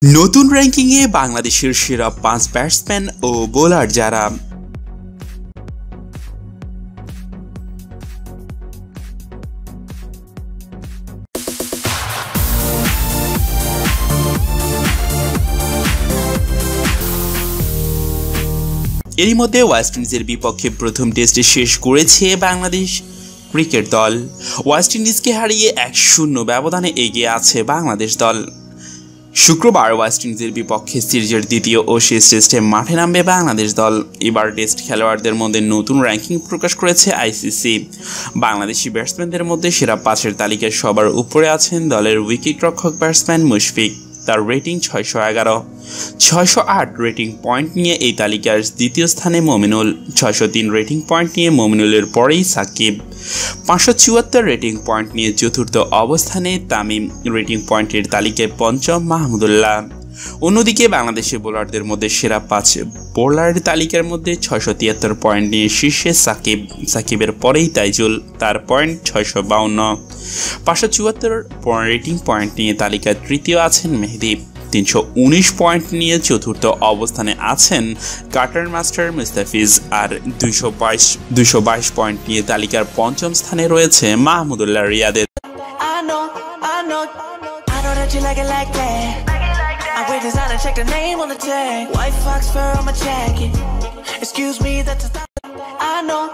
নতুন র্যাঙ্কিংয়ে বাংলাদেশের সেরা ৫ ব্যাটসম্যান ও বোলার যারা। এরই মধ্যে ওয়েস্ট ইন্ডিজের বিপক্ষে প্রথম টেস্টে শেষ করেছে বাংলাদেশ ক্রিকেট দল। ওয়েস্ট ইন্ডিজকে হারিয়ে ১-০ ব্যবধানে এগিয়ে আছে বাংলাদেশ দল। শুক্রবার ওয়েস্ট ইন্ডিজের বিপক্ষে সিরিজের দ্বিতীয় ও শেষ টেস্টে মাঠে নামবে বাংলাদেশ দল। এবার টেস্ট খেলোয়াড়দের মধ্যে নতুন র্যাঙ্কিং প্রকাশ করেছে আইসিসি। বাংলাদেশি ব্যাটসম্যানদের মধ্যে সেরা ৫-এর তালিকায় সবার উপরে আছেন দলের উইকেটরক্ষক ব্যাটসম্যান মুশফিক। তার রেটিং ৬১১, ৬০৮ রেটিং পয়েন্ট নিয়ে এই তালিকার দ্বিতীয় স্থানে মমিনুল, ৬০৩ রেটিং পয়েন্ট নিয়ে মমিনুলের পরেই সাকিব, ৫৭৪ রেটিং পয়েন্ট নিয়ে চতুর্থ অবস্থানে তামিম, রেটিং পয়েন্টের তালিকায় পঞ্চম মাহমুদুল্লাহ। অন্যদিকে বাংলাদেশের বোলারদের মধ্যে সেরা ৫ বোলারের তালিকার মধ্যে ৬৭৩ পয়েন্ট নিয়ে শীর্ষে সাকিব, সাকিবের পরেই তাইজুল, তার পয়েন্ট ৬৫২, ৫৭৪ রেটিং পয়েন্ট নিয়ে তালিকায় তৃতীয় আছেন মেহেদী, ৩১৯ পয়েন্ট নিয়ে চতুর্থ অবস্থানে আছেন কাটার মাস্টার মুস্তাফিজ, আর ২২২ পয়েন্ট নিয়ে তালিকার পঞ্চম স্থানে রয়েছে মাহমুদুল্লাহ রিয়াদের। I wear designer, check the name on the tag. White fox fur on my jacket. Excuse me, that's a style. I know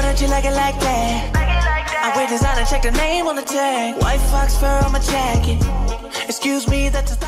that you like it like that. I wear designer, check the name on the tag. White fox fur on my jacket. Excuse me, that's a style.